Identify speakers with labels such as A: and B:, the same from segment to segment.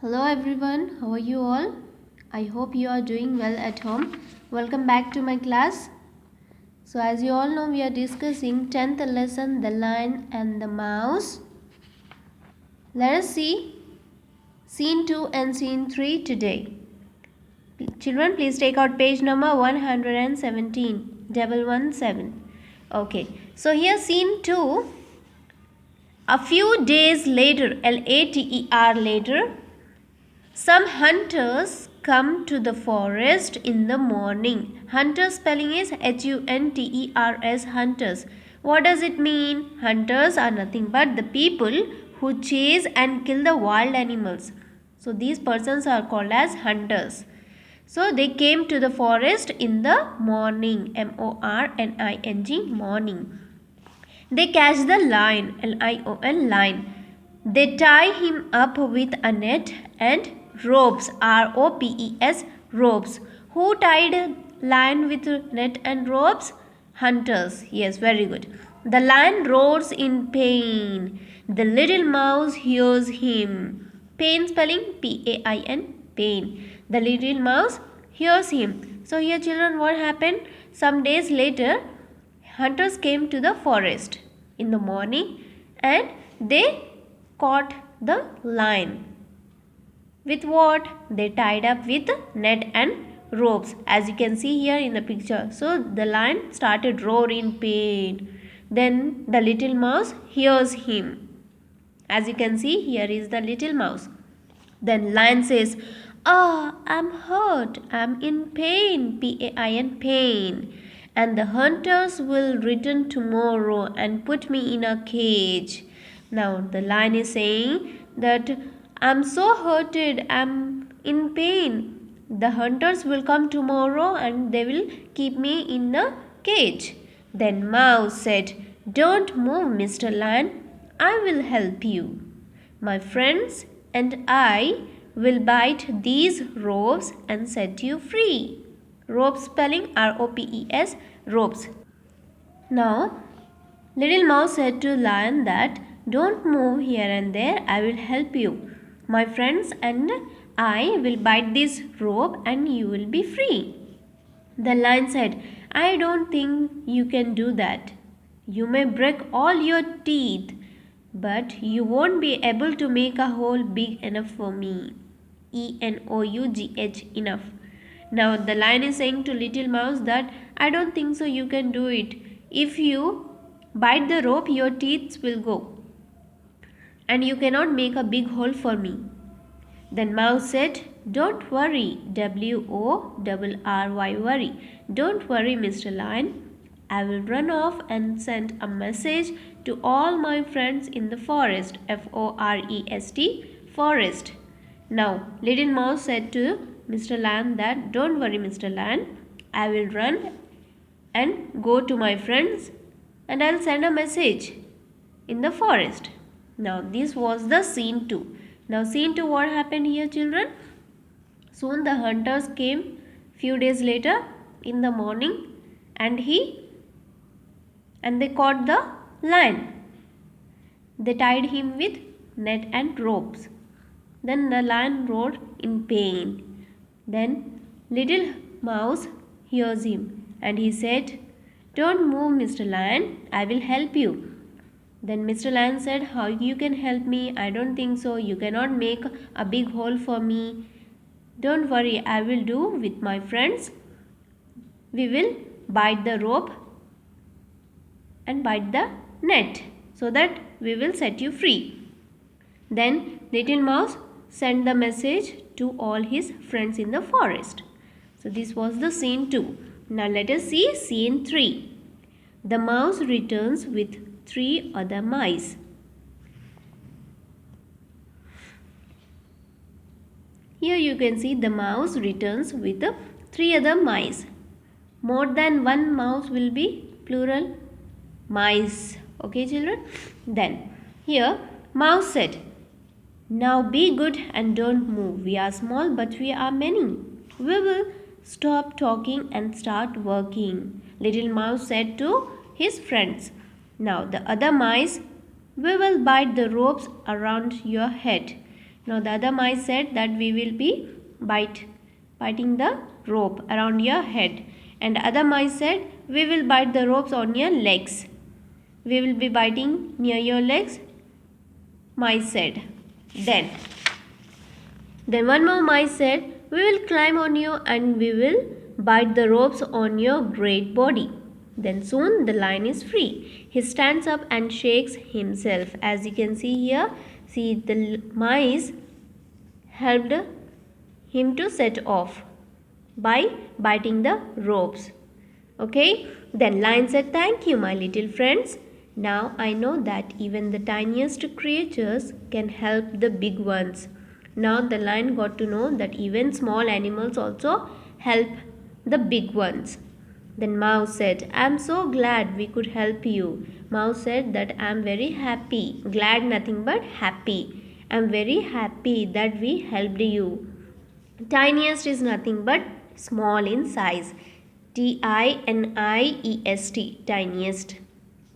A: Hello everyone, how are you all? I hope you are doing well at home. Welcome back to my class. So as you all know, we are discussing 10th lesson, the lion and the mouse. Let us see scene 2 and scene 3 today. Children, please take out page number 117, 117. Okay, so here scene 2. A few days later, later, later, some hunters come to the forest in the morning. Hunter spelling is Hunters, hunters. What does it mean? Hunters are nothing but the people who chase and kill the wild animals. So these persons are called as hunters. So they came to the forest in the morning. morning, morning. They catch the lion, lion, lion. They tie him up with a net and ropes, ropes, ropes. Who tied lion with net and ropes? Hunters. Yes, very good. The lion roars in pain. The little mouse hears him. Pain spelling Pain, pain. The little mouse hears him. So here children, what happened? Some days later, hunters came to the forest in the morning and they caught the lion. With what? They tied up with net and ropes, as you can see here in the picture. So the lion started roar in pain. Then the little mouse hears him. As you can see, here is the little mouse. Then lion says, I'm hurt. I'm in pain. Pain, pain. And the hunters will return tomorrow and put me in a cage. Now the lion is saying that I'm so hurted. I'm in pain. The hunters will come tomorrow and they will keep me in a cage. Then mouse said, Don't move, Mr. Lion. I will help you. My friends and I will bite these ropes and set you free. Rope spelling ropes, ropes. Now, little mouse said to lion that don't move here and there, I will help you. My friends and I will bite this rope and you will be free. The lion said, I don't think you can do that. You may break all your teeth, but you won't be able to make a hole big enough for me. Enough, enough. Now the lion is saying to little mouse that I don't think so you can do it. If you bite the rope, your teeth will go and you cannot make a big hole for me. Then mouse said, Don't worry, worry, worry. Don't worry, Mr. Lion. I will run off and send a message to all my friends in the forest, forest, forest. Now, little mouse said to Mr. Lion that, Don't worry, Mr. Lion. I will run and go to my friends and I'll send a message in the forest. Now, this was the scene 2. Now, scene 2, what happened here, children? Soon the hunters came few days later in the morning and they caught the lion. They tied him with net and ropes. Then the lion roared in pain. Then little mouse hears him and he said, Don't move, Mr. Lion, I will help you. Then Mr. Lion said, How you can help me? I don't think so. You cannot make a big hole for me. Don't worry, I will do with my friends. We will bite the rope and bite the net so that we will set you free. Then little mouse sent the message to all his friends in the forest. So this was the scene 2. Now let us see scene 3. The mouse returns with 3 other mice. Here you can see the mouse returns with 3 other mice. More than one mouse will be plural mice. Okay, children? Then here mouse said, Now be good and don't move. We are small but we are many. We will stop talking and start working. Little mouse said to his friends. Now the other mice, we will bite the ropes around your head. Now the other mice said that we will be biting the rope around your head. And other mice said we will bite the ropes on your legs. We will be biting near your legs, mice said. Then one more mice said, we will climb on you and we will bite the ropes on your great body. Then soon the lion is free. He stands up and shakes himself. As you can see here, see the mice helped him to set off by biting the ropes. Okay, then lion said, thank you my little friends. Now I know that even the tiniest creatures can help the big ones. Now the lion got to know that even small animals also help the big ones. Then Mouse said, I am so glad we could help you. Mouse said that I am very happy. Glad nothing but happy. I am very happy that we helped you. Tiniest is nothing but small in size. Tiniest, tiniest.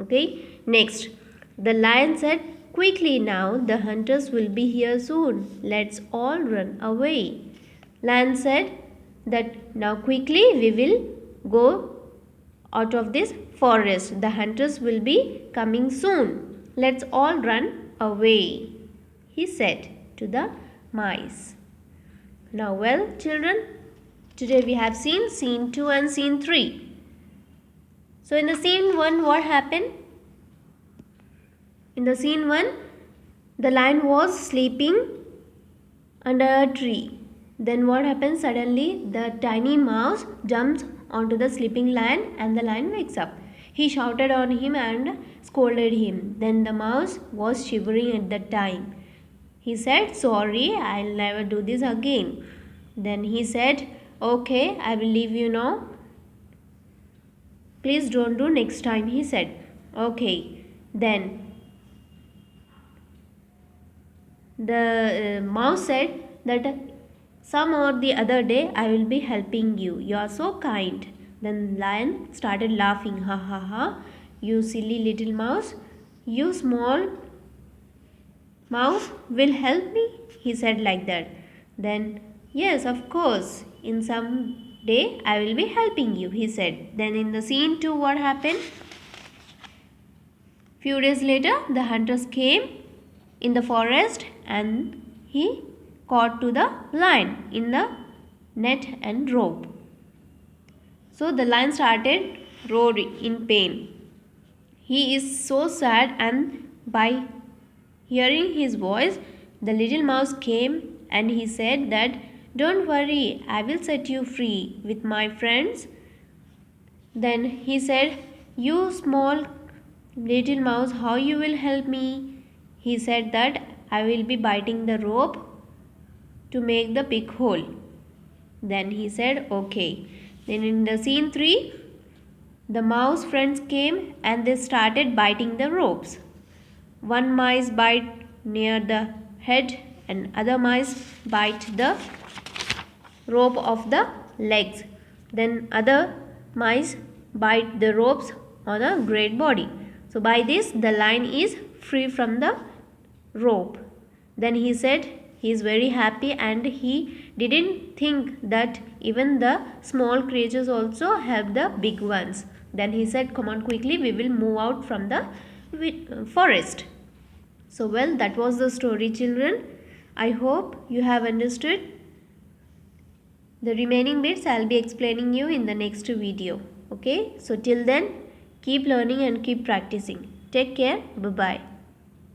A: Okay. Next, the lion said, quickly now, the hunters will be here soon. Let's all run away. Lion said that now quickly we will go out of this forest. The hunters will be coming soon. Let's all run away, he said to the mice. Now well, children, today we have seen scene 2 and scene 3. So in the scene 1, what happened? In the scene 1, the lion was sleeping under a tree. Then what happens? Suddenly the tiny mouse jumps onto the sleeping lion and the lion wakes up. He shouted on him and scolded him. Then the mouse was shivering at that time. He said, sorry, I'll never do this again. Then he said, okay, I will leave you now. Please don't do next time, he said. Okay. Then the mouse said that some or the other day I will be helping you. You are so kind. Then lion started laughing. Ha ha ha. You silly little mouse. You small mouse will help me, he said like that. Then yes, of course, in some day I will be helping you, he said. Then in the scene 2, what happened? Few days later, the hunters came in the forest and he caught to the lion in the net and rope. So the lion started roaring in pain. He is so sad, and by hearing his voice, the little mouse came and he said that, don't worry, I will set you free with my friends. Then he said, you small little mouse, how you will help me? He said that I will be biting the rope to make the big hole. Then he said, okay. Then in the scene 3, the mouse friends came and they started biting the ropes. One mice bite near the head and other mice bite the rope of the legs. Then other mice bite the ropes on a great body. So by this the lion is free from the rope. Then he said he is very happy and he didn't think that even the small creatures also help the big ones. Then he said, come on quickly, we will move out from the forest. So well, that was the story, children. I hope you have understood. The remaining bits I will be explaining you in the next video. Okay, so till then, keep learning and keep practicing. Take care. Bye-bye.